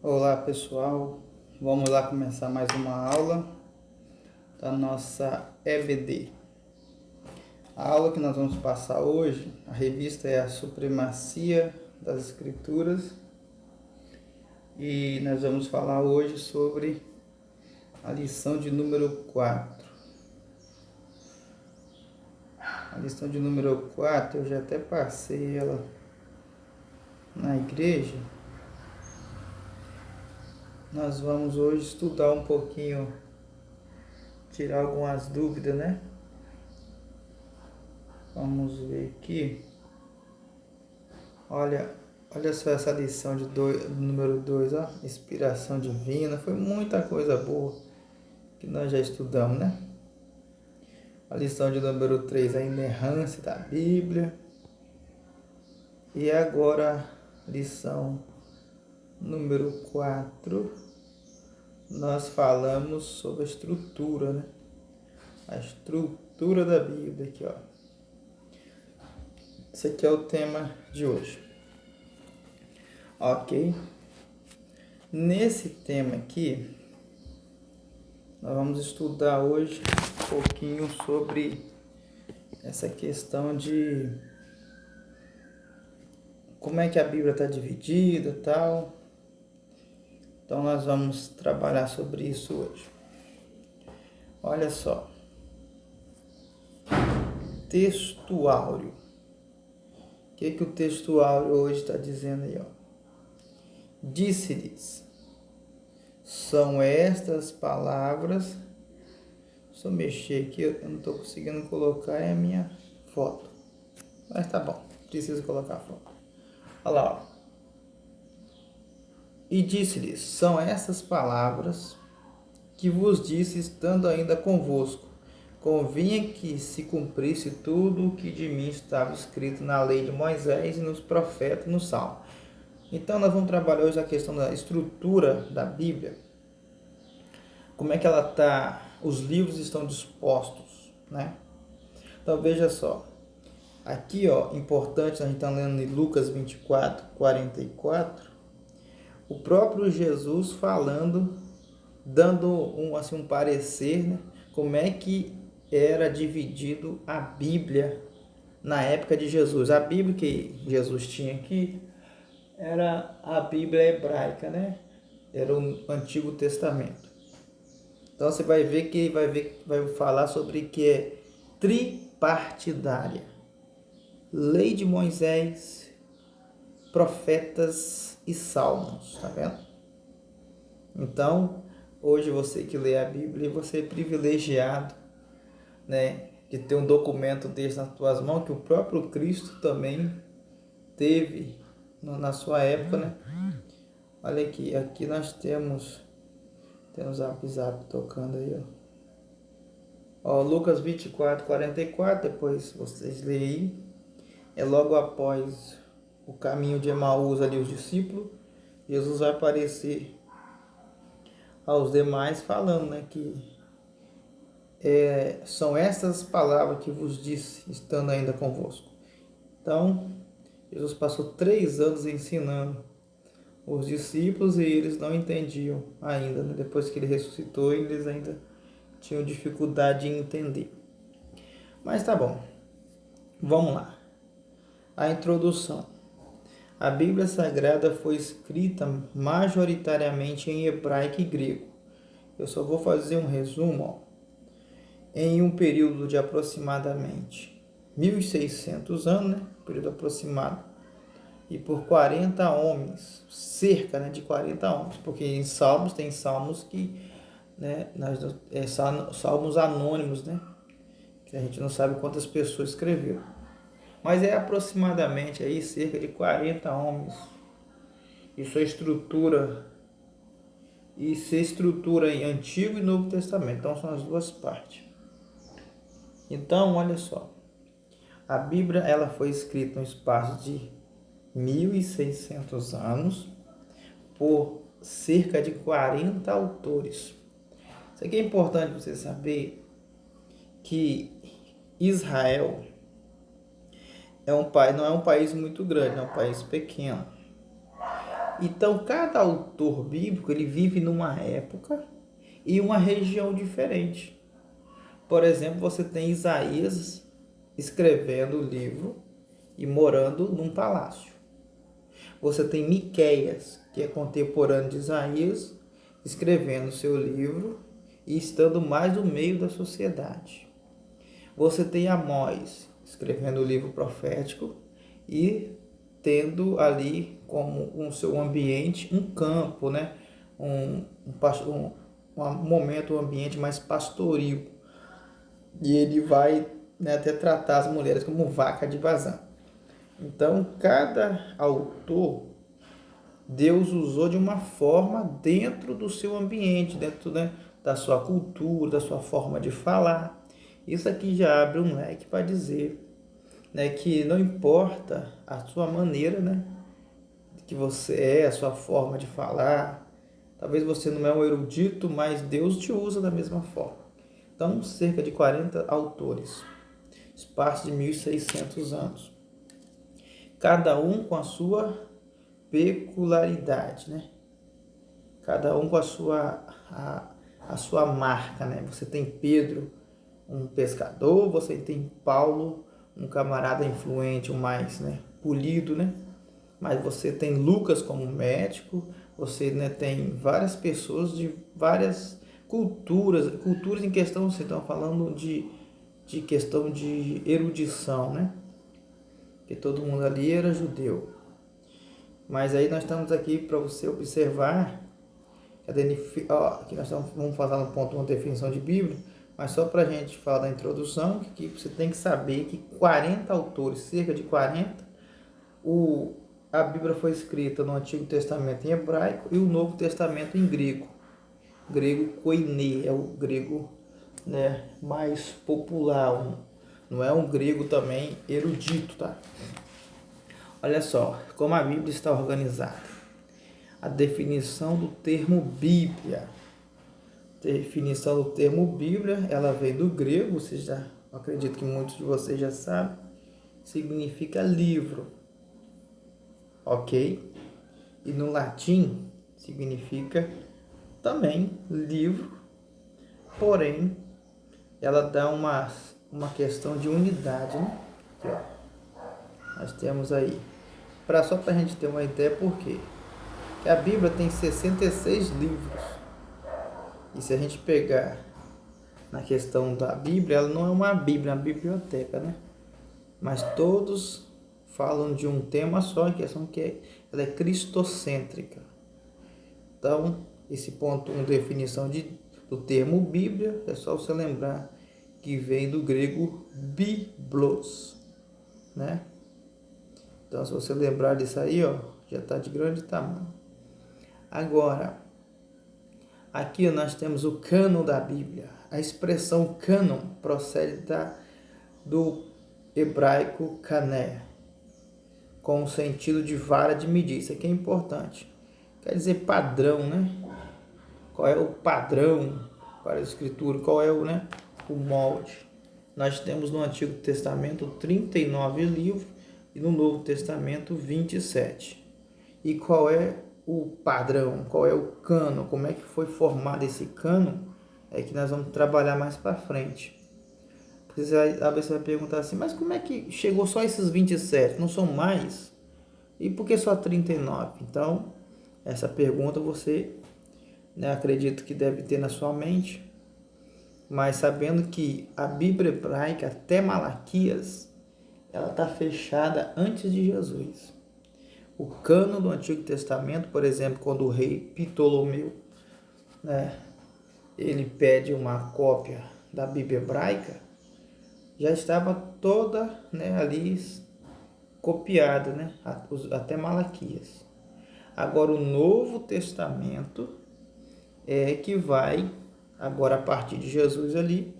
Olá pessoal, vamos lá começar mais uma aula da nossa EBD. A aula que nós vamos passar hoje, a revista é a Supremacia das Escrituras e nós vamos falar hoje sobre a lição de número 4. A lição de número 4 eu já até passei ela na igreja. Nós vamos hoje estudar um pouquinho, tirar algumas dúvidas, né? Vamos ver aqui. Olha só essa lição número 2, ó. Inspiração divina. Foi muita coisa boa que nós já estudamos, né? A lição de número 3, a inerrância da Bíblia. E agora, lição número 4, nós falamos sobre a estrutura, né? A estrutura da Bíblia aqui, ó. Esse aqui é o tema de hoje. Ok? Nesse tema aqui, nós vamos estudar hoje um pouquinho sobre essa questão de como é que a Bíblia está dividida e tal. Então nós vamos trabalhar sobre isso hoje. Olha só. Textuário. O que o textuário hoje está dizendo aí, ó? Disse-lhes, são estas palavras. Deixa eu mexer aqui, eu não estou conseguindo colocar a minha foto. Mas tá bom, preciso colocar a foto. Olha lá, ó. E disse-lhes, são estas palavras que vos disse estando ainda convosco. Convinha que se cumprisse tudo o que de mim estava escrito na lei de Moisés e nos profetas, no Salmo. Então nós vamos trabalhar hoje a questão da estrutura da Bíblia. Como é que ela está, os livros estão dispostos, né? Então veja só. Aqui, ó, importante, a gente está lendo em Lucas 24, 44, o próprio Jesus falando, dando um parecer, né? Como é que era dividido a Bíblia na época de Jesus. A Bíblia que Jesus tinha aqui era a Bíblia hebraica, né? Era o Antigo Testamento. Então você vai ver que vai falar sobre que é tripartidária. Lei de Moisés, profetas e salmos, tá vendo? Então, hoje você que lê a Bíblia, você é privilegiado, né, de ter um documento desse nas tuas mãos, que o próprio Cristo também teve na sua época, né? Olha aqui nós temos o Zap tocando aí, ó. Lucas 24, 44, depois vocês leem aí. É logo após o caminho de Emaús ali, os discípulos. Jesus vai aparecer aos demais falando, né, que são essas palavras que vos disse, estando ainda convosco. Então, Jesus passou 3 anos ensinando os discípulos e eles não entendiam ainda, né? Depois que ele ressuscitou, eles ainda tinham dificuldade em entender. Mas tá bom, vamos lá. A introdução. A Bíblia Sagrada foi escrita majoritariamente em hebraico e grego. Eu só vou fazer um resumo, ó. Em um período de aproximadamente 1600 anos, né? Período aproximado, e por 40 homens, cerca, né, de 40 homens, porque em Salmos tem salmos que, né, salmos anônimos, né, que a gente não sabe quantas pessoas escreveram, mas é aproximadamente aí cerca de 40 homens. Isso é estrutura, em Antigo e Novo Testamento, então são as duas partes. Então, olha só, a Bíblia ela foi escrita no espaço de 1600 anos por cerca de 40 autores. Isso aqui é importante você saber, que Israel não é um país muito grande, é um país pequeno. Então, cada autor bíblico ele vive numa época e uma região diferente. Por exemplo, você tem Isaías escrevendo o livro e morando num palácio. Você tem Miqueias, que é contemporâneo de Isaías, escrevendo seu livro e estando mais no meio da sociedade. Você tem Amós, escrevendo o livro profético e tendo ali como um seu ambiente um campo, né? Um momento, um ambiente mais pastoril. E ele vai, né, até tratar as mulheres como vaca de vazão. Então, cada autor, Deus usou de uma forma dentro do seu ambiente, dentro, né, da sua cultura, da sua forma de falar. Isso aqui já abre um leque para dizer, né, que não importa a sua maneira, né, que você é, a sua forma de falar. Talvez você não é um erudito, mas Deus te usa da mesma forma. Então, cerca de 40 autores, espaço de 1.600 anos. Cada um com a sua peculiaridade, né? Cada um com a sua marca, né? Você tem Pedro, um pescador, você tem Paulo, um camarada influente, um mais, né, polido, né? Mas você tem Lucas como médico, você, né, tem várias pessoas de várias culturas em questão, você está falando de questão de erudição, né? Que todo mundo ali era judeu. Mas aí nós estamos aqui para você observar que nós vamos falar no ponto uma definição de Bíblia, mas só para a gente falar da introdução, que você tem que saber que 40 autores, cerca de 40, a Bíblia foi escrita no Antigo Testamento em hebraico e o Novo Testamento em grego. Grego koiné, é o grego, né, mais popular, não é um grego também erudito, tá? Olha só como a Bíblia está organizada. A definição do termo Bíblia. Definição do termo Bíblia, ela vem do grego, você já, acredito que muitos de vocês já sabem, significa livro, ok? E no latim significa também livro, porém ela dá uma questão de unidade, né? Aqui, ó. Nós temos aí, só para a gente ter uma ideia por quê? Que a Bíblia tem 66 livros. E se a gente pegar na questão da Bíblia, ela não é uma Bíblia, é uma biblioteca, né? Mas todos falam de um tema só, em questão que ela é cristocêntrica. Então, esse ponto, uma definição do termo Bíblia, é só você lembrar que vem do grego biblos, né? Então, se você lembrar disso aí, ó, já está de grande tamanho. Agora, aqui nós temos o cânon da Bíblia. A expressão cânon procede do hebraico kané, com o sentido de vara de medir. Isso aqui é importante. Quer dizer padrão, né? Qual é o padrão para a escritura? Qual é o molde? Nós temos no Antigo Testamento 39 livros e no Novo Testamento 27. E qual é o padrão? Qual é o cânon? Como é que foi formado esse cânon? É que nós vamos trabalhar mais para frente. A você vai perguntar assim, mas como é que chegou só esses 27? Não são mais? E por que só 39? Então, essa pergunta você, né, acredito que deve ter na sua mente, mas sabendo que a Bíblia hebraica até Malaquias, ela está fechada antes de Jesus. O cânon do Antigo Testamento, por exemplo, quando o rei Ptolomeu, né, ele pede uma cópia da Bíblia hebraica, já estava toda, né, ali copiada, né, até Malaquias. Agora o Novo Testamento é que vai, agora a partir de Jesus ali,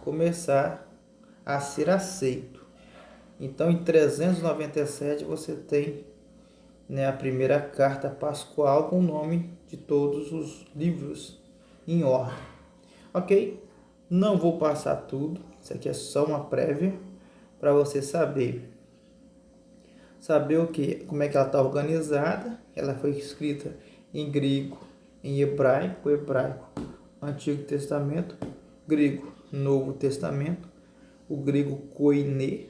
começar a ser aceito. Então em 397 você tem, né, a primeira carta pascual com o nome de todos os livros em ordem. Ok? Não vou passar tudo, isso aqui é só uma prévia para você saber saber o que? Como é que ela está organizada. Ela foi escrita em grego, em hebraico, Antigo Testamento, grego, Novo Testamento, o grego koiné.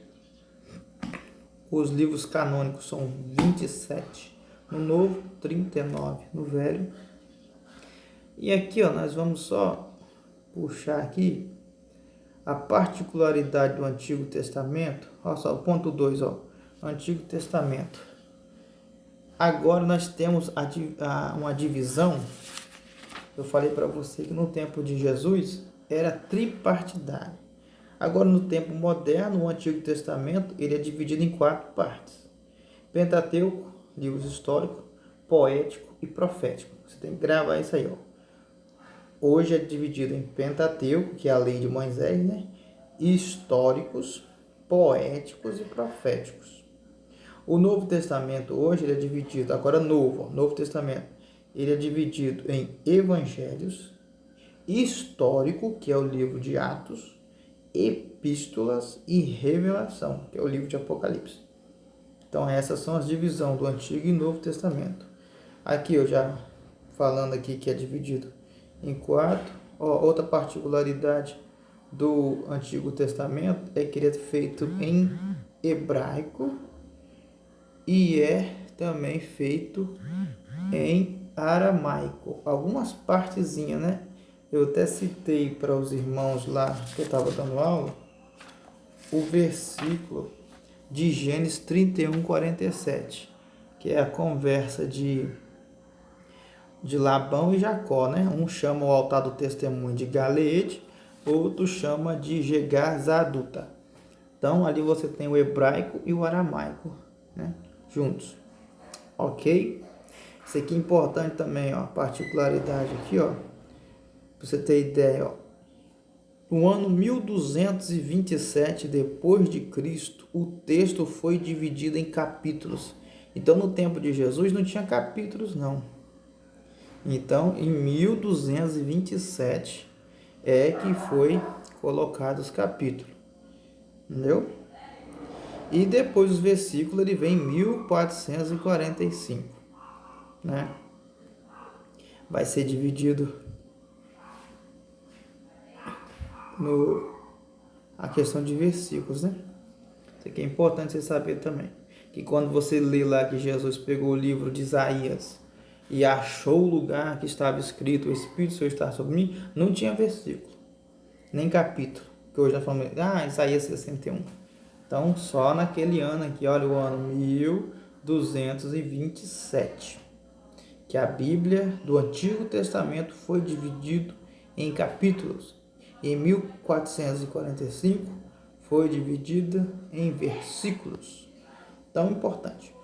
Os livros canônicos são 27 no Novo, 39 no Velho. E aqui, ó, nós vamos só puxar aqui a particularidade do Antigo Testamento. Olha só, o ponto 2, ó, Antigo Testamento. Agora nós temos uma divisão. Eu falei para você que no tempo de Jesus era tripartidário. Agora no tempo moderno, o Antigo Testamento ele é dividido em 4 partes: Pentateuco, livros históricos, poético e profético. Você tem que gravar isso aí, ó. Hoje é dividido em Pentateuco, que é a lei de Moisés, né? Históricos, poéticos e proféticos. O Novo Testamento hoje ele é dividido, agora Novo Testamento, ele é dividido em evangelhos, histórico, que é o livro de Atos, epístolas e revelação, que é o livro de Apocalipse. Então essas são as divisões do Antigo e Novo Testamento. Aqui eu já falando aqui que é dividido em 4. Outra particularidade do Antigo Testamento é que ele é feito em hebraico e é também feito em aramaico. Algumas partezinhas, né? Eu até citei para os irmãos lá que eu estava dando aula o versículo de Gênesis 31:47, que é a conversa de Labão e Jacó, né? Um chama o altar do testemunho de Galeed, outro chama de Jegar-Zaduta. Então ali você tem o hebraico e o aramaico, né? Juntos, ok? Isso aqui é importante também, ó, particularidade aqui, ó, pra você ter ideia, ó. No ano 1227 depois de Cristo, o texto foi dividido em capítulos. Então no tempo de Jesus não tinha capítulos, não. Então, em 1227 é que foi colocado os capítulos, entendeu? E depois os versículos ele vem em 1445, né? Vai ser dividido a questão de versículos, né? Isso aqui é importante você saber também, que quando você lê lá que Jesus pegou o livro de Isaías e achou o lugar que estava escrito, o Espírito Senhor está sobre mim, não tinha versículo, nem capítulo, que hoje nós falamos, Isaías 61. Então, só naquele ano aqui, olha o ano 1227, que a Bíblia do Antigo Testamento foi dividido em capítulos. Em 1445 foi dividida em versículos. Tão importante.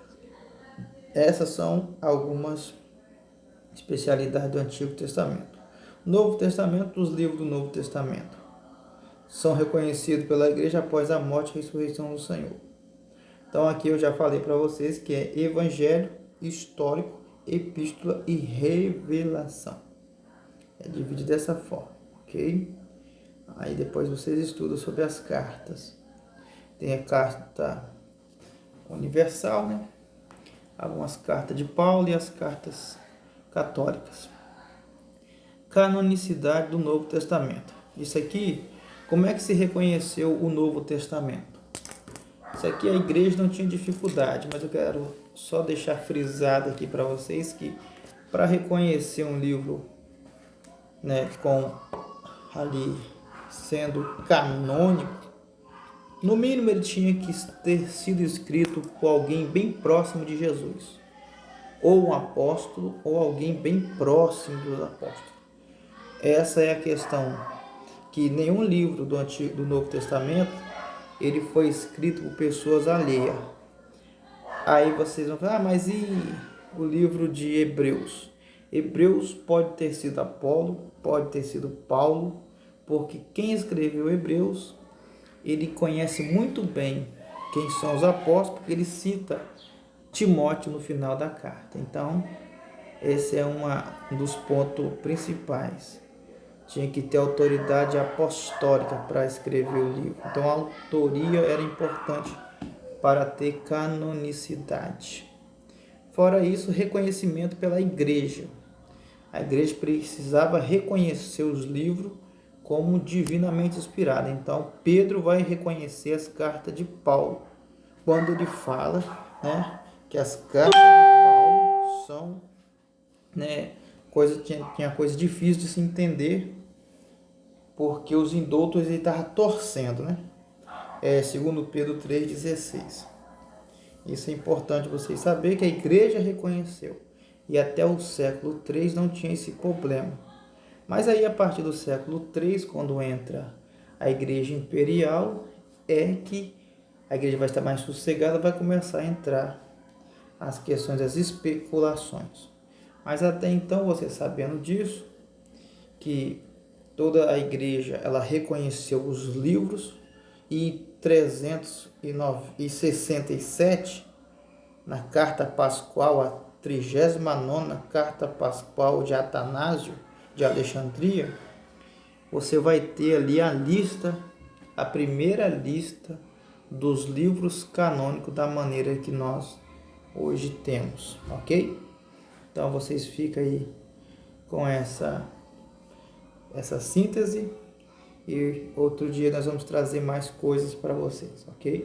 Essas são algumas especialidades do Antigo Testamento. Novo Testamento, os livros do Novo Testamento são reconhecidos pela igreja após a morte e ressurreição do Senhor. Então aqui eu já falei para vocês que é evangelho, histórico, epístola e revelação. É dividido dessa forma, ok? Aí depois vocês estudam sobre as cartas. Tem a carta universal, né? Algumas cartas de Paulo e as cartas católicas. Canonicidade do Novo Testamento. Isso aqui, como é que se reconheceu o Novo Testamento? Isso aqui a igreja não tinha dificuldade, mas eu quero só deixar frisado aqui para vocês que para reconhecer um livro, né, com ali sendo canônico, no mínimo ele tinha que ter sido escrito por alguém bem próximo de Jesus, ou um apóstolo, ou alguém bem próximo dos apóstolos. Essa é a questão, que nenhum livro do Novo Testamento ele foi escrito por pessoas alheias. Aí vocês vão falar, mas e o livro de Hebreus? Hebreus pode ter sido Apolo, pode ter sido Paulo, porque quem escreveu Hebreus, ele conhece muito bem quem são os apóstolos, porque ele cita Timóteo no final da carta. Então, esse é um dos pontos principais. Tinha que ter autoridade apostólica para escrever o livro. Então, a autoria era importante para ter canonicidade. Fora isso, reconhecimento pela igreja. A igreja precisava reconhecer os livros como divinamente inspirados. Então, Pedro vai reconhecer as cartas de Paulo, quando ele fala, né, que as cartas de Paulo são, né, tinha coisa difícil de se entender, porque os indoutos ele estavam torcendo, né? Segundo Pedro 3,16. Isso é importante vocês saberem que a igreja reconheceu. E até o século III não tinha esse problema. Mas aí a partir do século III, quando entra a igreja imperial, é que a igreja vai estar mais sossegada, vai começar a entrar as questões das especulações. Mas até então, você sabendo disso, que toda a igreja ela reconheceu os livros, e em 367, na carta pascual, a 39ª carta pascual de Atanásio de Alexandria, você vai ter ali a primeira lista dos livros canônicos da maneira que nós hoje temos, ok? Então vocês ficam aí com essa síntese, e outro dia nós vamos trazer mais coisas para vocês, ok?